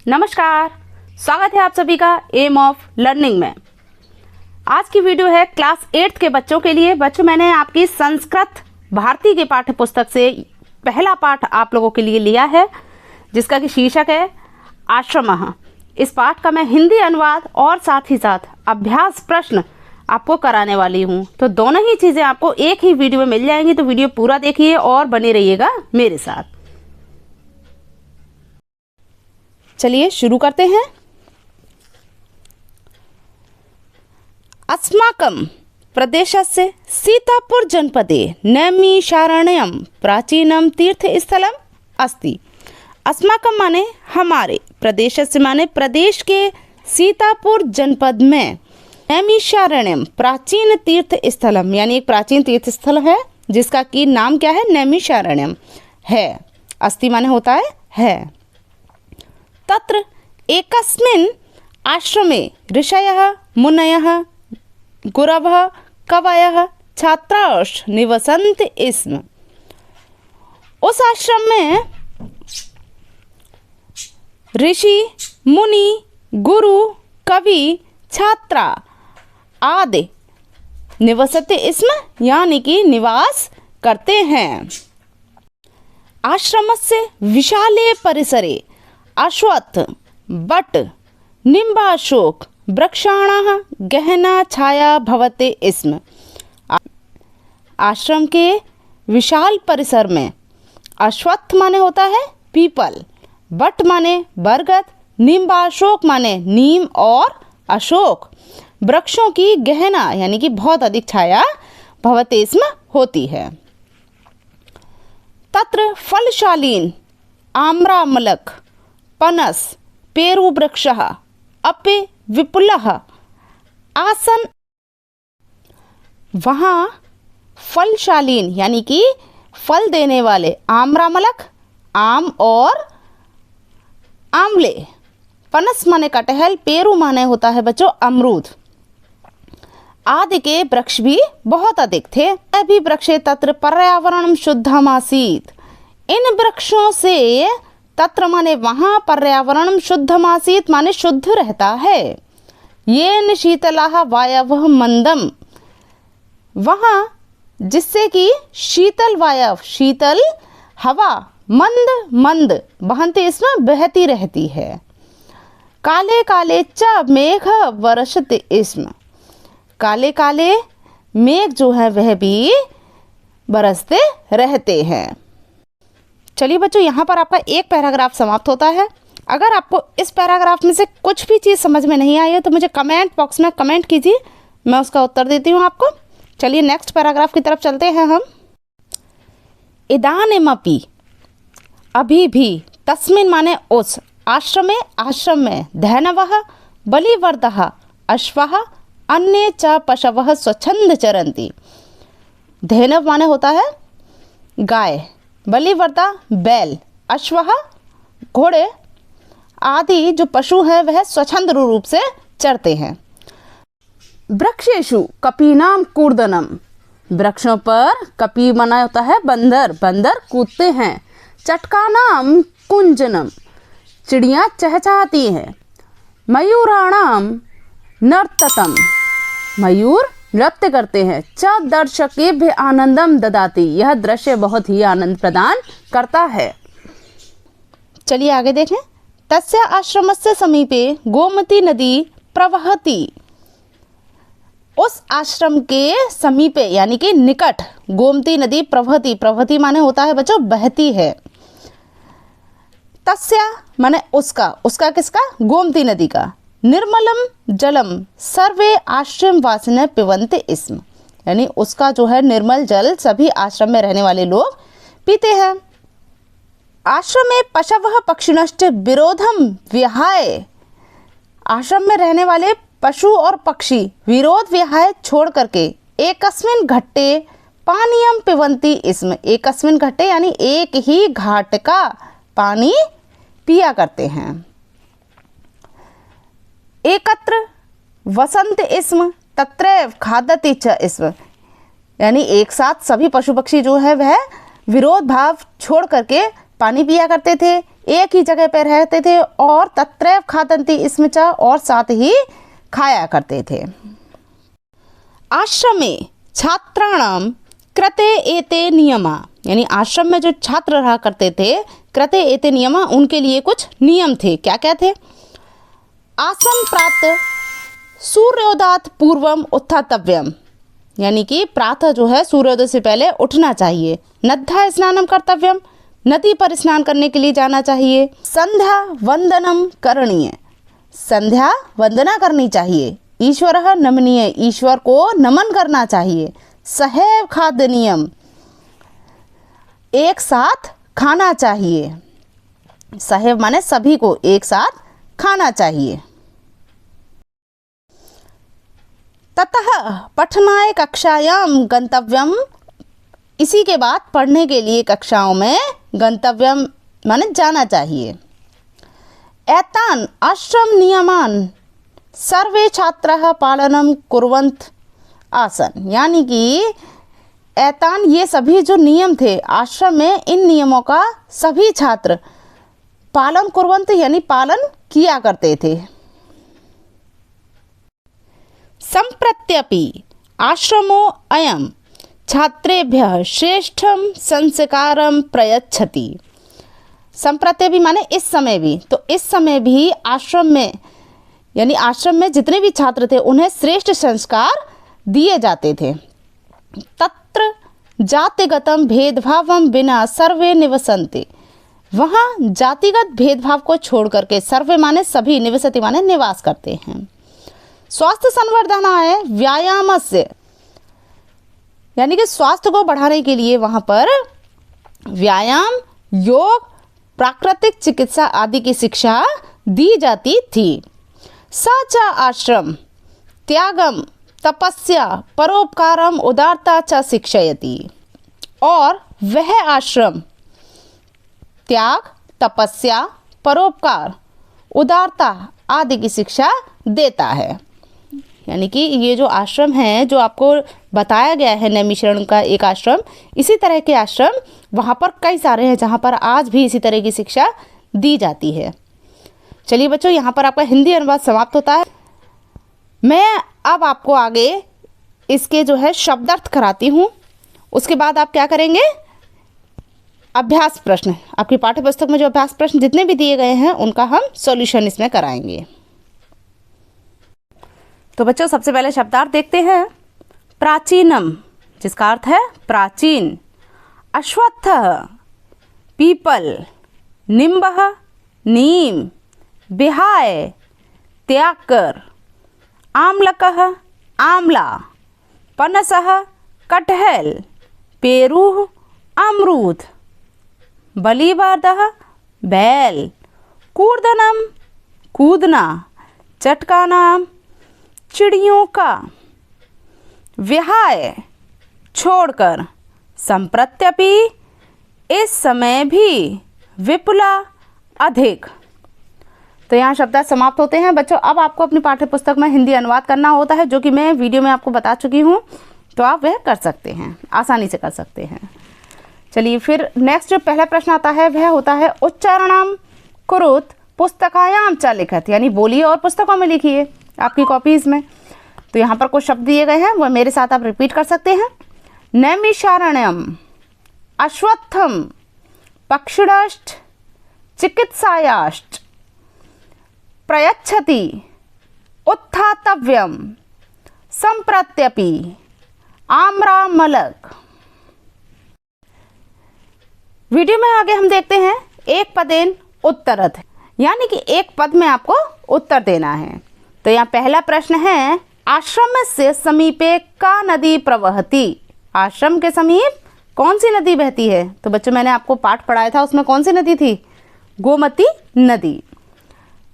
नमस्कार, स्वागत है आप सभी का एम ऑफ लर्निंग में। आज की वीडियो है क्लास 8 के बच्चों के लिए। बच्चों, मैंने आपकी संस्कृत भारती के पाठ्य पुस्तक से पहला पाठ आप लोगों के लिए लिया है, जिसका कि शीर्षक है आश्रमः। इस पाठ का मैं हिंदी अनुवाद और साथ ही साथ अभ्यास प्रश्न आपको कराने वाली हूँ। तो दोनों ही चीज़ें आपको एक ही वीडियो में मिल जाएंगी, तो वीडियो पूरा देखिए और बने रहिएगा मेरे साथ। चलिए शुरू करते हैं। अस्माकं प्रदेशस्य सीतापुर जनपदे नैमिषारण्यं प्राचीनं तीर्थस्थलम् अस्ति। अस्माकं माने हमारे, प्रदेशस्य माने प्रदेश के, सीतापुर जनपद में नैमिषारण्यम प्राचीन तीर्थ स्थलम यानी एक प्राचीन तीर्थ स्थल है, जिसका की नाम क्या है, नैमिषारण्यम है। अस्ति माने होता है। तत्र एकस्मिन् आश्रमे ऋषयः मुनयः गुरवः कवयः छात्राश्च निवसन्ति स्म। उस आश्रम में ऋषि, मुनि, गुरु, कवि, छात्रा आदि निवसते स्म यानी कि निवास करते हैं। आश्रमस्य विशाले परिसरे अश्वत्थ, बट, निम्बाशोक वृक्षाणाः गहना छाया भवते स्म। आश्रम के विशाल परिसर में अश्वत्थ माने होता है पीपल, बट माने बरगद, निम्बाशोक माने नीम और अशोक, वृक्षों की गहना यानी कि बहुत अधिक छाया भवते स्म होती है। तत्र फलशालीन आम्रामलक पनस पेरू वृक्षः अपि विपुलः आसन। वहाँ फलशालीन यानी कि फल देने वाले आम्रामलक आम और आमले, पनस माने कटहल, पेरू माने होता है बच्चों अमरूद, आदि के वृक्ष भी बहुत अधिक थे। अभी वृक्षे तत्र पर्यावरण शुद्धमासीत। इन वृक्षों से तत्र माने वहाँ पर्यावरण शुद्धमासीत माने शुद्ध रहता है। येन शीतलाः वायवः मंदम, वहाँ जिससे कि शीतल वायव शीतल हवा मंद मंद बहते इसमें बहती रहती है। काले काले च मेघ वर्षते स्म। काले काले मेघ जो है वह भी बरसते रहते हैं। चलिए बच्चों, यहाँ पर आपका एक पैराग्राफ समाप्त होता है। अगर आपको इस पैराग्राफ में से कुछ भी चीज़ समझ में नहीं आई है तो मुझे कमेंट बॉक्स में कमेंट कीजिए, मैं उसका उत्तर देती हूँ आपको। चलिए नेक्स्ट पैराग्राफ की तरफ चलते हैं हम। इदानीमपि अभी भी, तस्मिन् माने उस, आश्रम में धैनवः बलिवर्दः अश्वः अन्ये च पशवः स्वच्छंद चरन्ति। धैनव माने होता है गाय, बलिवर्दा बैल, अश्वः घोड़े आदि जो पशु हैं वह स्वच्छंद रूप से चरते हैं। वृक्षेषु कपीनाम कूर्दनम, वृक्षों पर कपी माना होता है बंदर, बंदर कूदते हैं। चटकानाम कुंजनम, चिड़ियाँ चहचहाती हैं। मयूराणाम नर्ततम, मयूर नृत्य करते हैं। च दर्शकेभ्य आनंदम ददाति, यह दृश्य बहुत ही आनंद प्रदान करता है। चलिए आगे देखें। तस्य आश्रमस्य समीपे गोमती नदी प्रवहति। उस आश्रम के समीपे यानी कि निकट गोमती नदी प्रवहति, प्रवहति माने होता है बच्चों बहती है। तस्य माने उसका, उसका किसका, गोमती नदी का। निर्मलम जलम सर्वे आश्रम वासिनः पिबन्ति स्म, यानी उसका जो है निर्मल जल सभी आश्रम में रहने वाले लोग पीते हैं। आश्रम में पशवः पक्षिणश्च विरोधम विहाय, आश्रम में रहने वाले पशु और पक्षी विरोध विहाय छोड़ करके एकस्मिन् घट्टे पानीयम पिबन्ति स्म, एकस्मिन् घट्टे यानी एक ही घाट का पानी पिया करते हैं। एकत्र वसंत स्म तत्रैव खादति च स्म, यानी एक साथ सभी पशु पक्षी जो है वह विरोध भाव छोड़ करके पानी पिया करते थे, एक ही जगह पर रहते थे और तत्रैव खादन्ति स्मृचा और साथ ही खाया करते थे। आश्रमे छात्राणाम कृते एते नियमा, यानी आश्रम में जो छात्र रहा करते थे, कृते एते नियमा, उनके लिए कुछ नियम थे। क्या क्या थे? आसन प्रातः सूर्योदयात् पूर्वम उत्थातव्यम, यानी कि प्रातः जो है सूर्योदय से पहले उठना चाहिए। नद्या स्नानम कर्तव्यम, नदी पर स्नान करने के लिए जाना चाहिए। संध्या वंदनम करणीय, संध्या वंदना करनी चाहिए। ईश्वरः नमनीय, ईश्वर को नमन करना चाहिए। सहैव खादनीयम, एक साथ खाना चाहिए। सहैव माने सभी को एक साथ खाना चाहिए। ततः पठनाय कक्षायाम गंतव्यम, इसी के बाद पढ़ने के लिए कक्षाओं में गंतव्यम माने जाना चाहिए। एतान आश्रम नियमान सर्वे छात्राः पालनम कुर्वन्त आसन, यानी कि एतान, ये सभी जो नियम थे आश्रम में, इन नियमों का सभी छात्र पालन कुर्वन्त यानी पालन किया करते थे। संप्रत्यपि आश्रमो अयम छात्रेभ्यः श्रेष्ठम संस्कारम प्रयच्छति। संप्रत्यपि माने इस समय भी, तो इस समय भी आश्रम में, यानी आश्रम में जितने भी छात्र थे उन्हें श्रेष्ठ संस्कार दिए जाते थे। तत्र जातिगतम भेदभावम बिना सर्वे निवसन्ति, वहाँ जातिगत भेदभाव को छोड़ करके, सर्वे माने सभी, निवसति माने निवास करते हैं। स्वास्थ्य संवर्धनाय व्यायामस्य, यानी कि स्वास्थ्य को बढ़ाने के लिए वहाँ पर व्यायाम, योग, प्राकृतिक चिकित्सा आदि की शिक्षा दी जाती थी। स च आश्रम त्यागम तपस्या परोपकारम उदारता च शिक्षयति, और वह आश्रम त्याग, तपस्या, परोपकार, उदारता आदि की शिक्षा देता है। यानी कि ये जो आश्रम है, जो आपको बताया गया है नैमिषारण्य का एक आश्रम, इसी तरह के आश्रम वहाँ पर कई सारे हैं जहाँ पर आज भी इसी तरह की शिक्षा दी जाती है। चलिए बच्चों, यहाँ पर आपका हिंदी अनुवाद समाप्त होता है। मैं अब आपको आगे इसके जो है शब्दार्थ कराती हूँ, उसके बाद आप क्या करेंगे, अभ्यास प्रश्न, आपकी पाठ्य पुस्तक में जो अभ्यास प्रश्न जितने भी दिए गए हैं उनका हम सॉल्यूशन इसमें कराएंगे। तो बच्चों सबसे पहले शब्दार्थ देखते हैं। प्राचीनम, जिसका अर्थ है प्राचीन। अश्वत्थः पीपल। निम्बः नीम। विहाय त्याग कर। आम्लकः आमला। पनसः कटहल। पेरुः अमरूद। बलिवर्दः बैल। कूर्दनम कूदना। चटकानाम चिड़ियों का। विहाय छोड़कर। संप्रत्यपि इस समय भी। विपुला अधिक। तो यहाँ शब्द समाप्त होते हैं। बच्चों अब आपको अपनी पाठ्य पुस्तक में हिंदी अनुवाद करना होता है, जो कि मैं वीडियो में आपको बता चुकी हूँ, तो आप वह कर सकते हैं, आसानी से कर सकते हैं। चलिए फिर नेक्स्ट जो पहला प्रश्न आता है वह होता है उच्चारणम कुरुत पुस्तकायाम च लिखत, यानी बोलिए और पुस्तकों में लिखिए आपकी कॉपीज़ में। तो यहाँ पर कुछ शब्द दिए गए हैं, वह मेरे साथ आप रिपीट कर सकते हैं। नैमिषारण्यम। अश्वत्थम। पक्षिणश्च। चिकित्सायाश्च। प्रयच्छति। उत्थातव्यम। संप्रत्यपि। आम्रमलक। वीडियो में आगे हम देखते हैं एक पदेन उत्तरत, यानी कि एक पद में आपको उत्तर देना है। तो यहाँ पहला प्रश्न है, आश्रम से समीपे का नदी प्रवहती। आश्रम के समीप कौन सी नदी बहती है? तो बच्चों मैंने आपको पाठ पढ़ाया था, उसमें कौन सी नदी थी? गोमती नदी।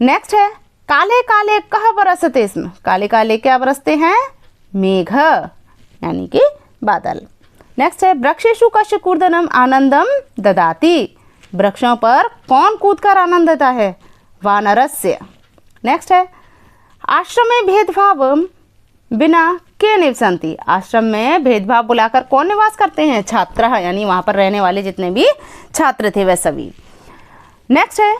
नेक्स्ट है, काले काले कह बरसते इसमें। काले काले क्या बरसते हैं? मेघ, यानी कि बादल। नेक्स्ट है, वृक्षेषु कस्य कूर्दनम आनंदम ददाति। वृक्षों पर कौन कूदकर आनंद देता है? वानरस्य। नेक्स्ट है, आश्रम में भेदभाव बिना के निवसन्ति। आश्रम में भेदभाव बुलाकर कौन निवास करते हैं? छात्र, यानी वहाँ पर रहने वाले जितने भी छात्र थे वह सभी। नेक्स्ट है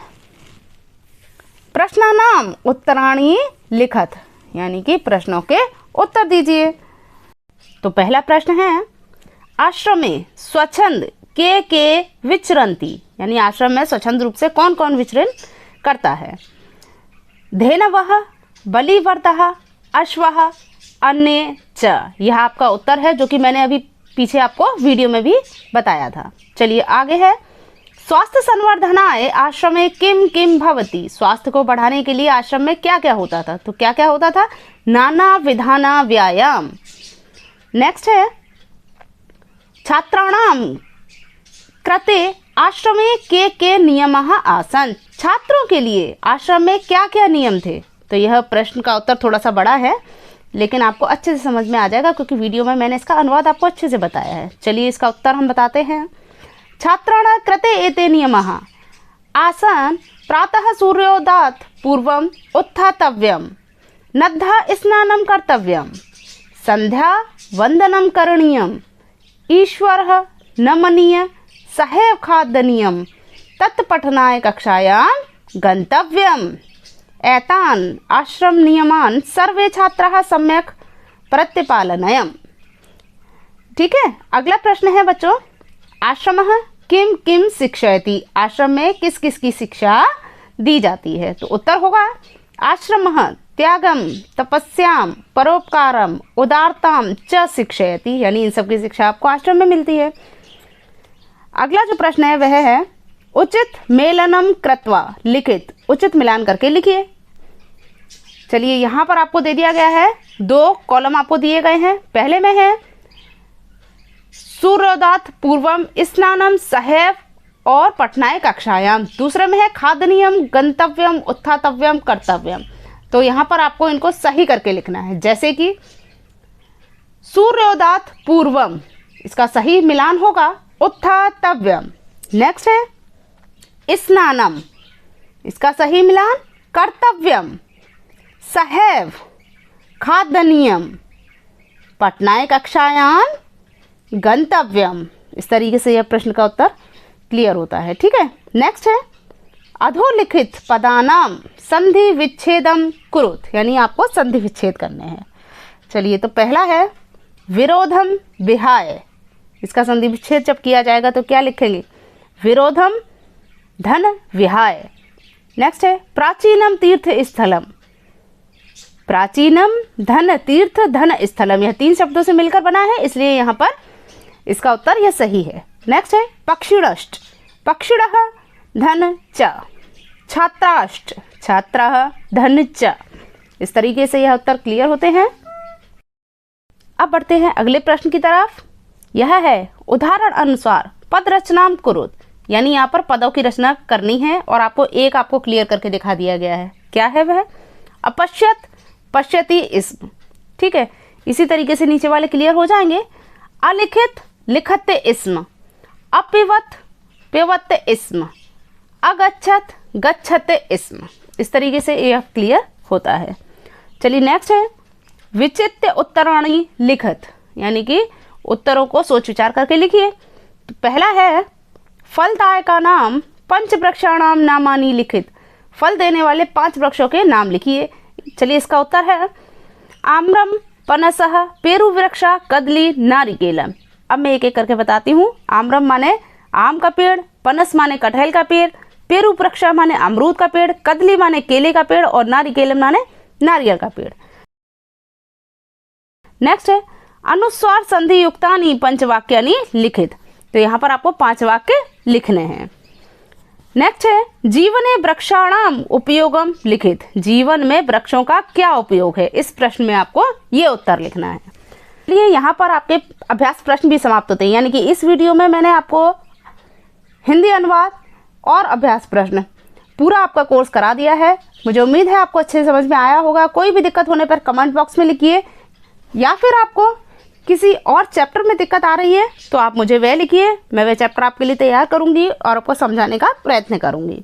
प्रश्नानाम उत्तराणी लिखत, यानी कि प्रश्नों के उत्तर दीजिए। तो पहला प्रश्न है आश्रम में स्वच्छंद के विचरंती, यानी आश्रम में स्वच्छंद रूप से कौन कौन विचरण करता है। धेनवः, बलिवर्तः, अश्वः, अन्य च, यह आपका उत्तर है जो कि मैंने अभी पीछे आपको वीडियो में भी बताया था। चलिए आगे है स्वास्थ्य संवर्धनाय आश्रमे किम किम भवति, स्वास्थ्य को बढ़ाने के लिए आश्रम में क्या क्या होता था। तो क्या क्या होता था, नाना विधाना व्यायाम। नेक्स्ट है छात्राणाम कृते आश्रमे के नियमः आसन्, छात्रों के लिए आश्रम में क्या क्या नियम थे। तो यह प्रश्न का उत्तर थोड़ा सा बड़ा है लेकिन आपको अच्छे से समझ में आ जाएगा क्योंकि वीडियो में मैंने इसका अनुवाद आपको अच्छे से बताया है। चलिए इसका उत्तर हम बताते हैं। छात्राणां कृते एते नियमः आसन् प्रातः सूर्योदयात् पूर्वम् उत्थातव्यं, नद्धा स्नानं कर्तव्यं, संध्या वंदनं करणीयं, ईश्वरः नमनीय, सहैव खादनीयं, तत्पठनाय कक्षायां गन्तव्यम्। एतान् आश्रम नियमान् सर्वे छात्राः सम्यक् प्रतिपालनीयम्। ठीक है, अगला प्रश्न है बच्चों, आश्रमः किम किम शिक्षयति, आश्रम में किस किस की शिक्षा दी जाती है। तो उत्तर होगा आश्रमः त्यागम, तपस्याम, परोपकारम, उदारताम च शिक्षयति, यानी इन सब की शिक्षा आपको आश्रम में मिलती है। अगला जो प्रश्न है वह है उचित मेलनम कृत्वा लिखित, उचित मिलान करके लिखिए। चलिए यहाँ पर आपको दे दिया गया है, 2 कॉलम आपको दिए गए हैं। पहले में है सूर्योदयात् पूर्वम स्नानम सहैव और पठनाय कक्षायाम, दूसरे में है खादनीयम, गंतव्यम, उत्थातव्यम, कर्तव्यम। तो यहाँ पर आपको इनको सही करके लिखना है, जैसे कि सूर्योदयात् पूर्वम, इसका सही मिलान होगा उत्थातव्यम। नेक्स्ट है स्नानम, इसका सही मिलान कर्तव्यम, सहैव, खादनीयम, पठनाय कक्षायाम गंतव्यम। इस तरीके से यह प्रश्न का उत्तर क्लियर होता है। ठीक है, नेक्स्ट है अधोलिखित पदानाम संधि विच्छेदम कुरुत, यानी आपको संधि विच्छेद करने हैं। चलिए तो पहला है विरोधम विहाय, इसका संधि विच्छेद जब किया जाएगा तो क्या लिखेंगे, विरोधम धन विहाय। नेक्स्ट है प्राचीनम तीर्थ स्थलम, प्राचीनम धन तीर्थ धन स्थलम, यह 3 शब्दों से मिलकर बना है इसलिए यहाँ पर इसका उत्तर यह सही है। नेक्स्ट है पक्षिणष्ट, पक्षिणः धन च, छात्राष्ट, छात्रः धन च। इस तरीके से यह उत्तर क्लियर होते हैं। अब बढ़ते हैं अगले प्रश्न की तरफ। यह है उदाहरण अनुसार पद रचनाम कुरुत, यानी यहाँ पर पदों की रचना करनी है और आपको क्लियर करके दिखा दिया गया है। क्या है वह, अपश्यत, पश्यति इस्म। ठीक है, इसी तरीके से नीचे वाले क्लियर हो जाएंगे। अलिखित, लिखते इस्म, अपिवत, पिवत इस्म, अगच्छत, गच्छते इस्म। इस तरीके से यह क्लियर होता है। चलिए नेक्स्ट है विचित्य उत्तराणी लिखत, यानी कि उत्तरों को सोच विचार करके लिखिए। तो पहला है फलदाय का नाम पंच वृक्षाणाम नामानी लिखित, फल देने वाले 5 वृक्षों के नाम लिखिए। चलिए इसका उत्तर है आम्रम, पनसः, पेरू वृक्षा, कदली, नारिकेलम। अब मैं एक एक करके बताती हूँ। आम्रम माने आम का पेड़, पनस माने कटहल का पेड़, पेरू वृक्षा माने अमरूद का पेड़, कदली माने केले का पेड़ और नारिकेलम माने नारियल का पेड़। नेक्स्ट है अनुस्वार संधि युक्तानि पंचवाक्यानि लिखित, तो यहाँ पर आपको 5 वाक्य लिखने हैं। नेक्स्ट है जीवने वृक्षाणाम उपयोगम लिखित, जीवन में वृक्षों का क्या उपयोग है, इस प्रश्न में आपको ये उत्तर लिखना है। चलिए यहाँ पर आपके अभ्यास प्रश्न भी समाप्त होते हैं, यानी कि इस वीडियो में मैंने आपको हिंदी अनुवाद और अभ्यास प्रश्न पूरा आपका कोर्स करा दिया है। मुझे उम्मीद है आपको अच्छे से समझ में आया होगा। कोई भी दिक्कत होने पर कमेंट बॉक्स में लिखिए, या फिर आपको किसी और चैप्टर में दिक्कत आ रही है तो आप मुझे वह लिखिए, मैं वह चैप्टर आपके लिए तैयार करूँगी और आपको समझाने का प्रयत्न करूँगी।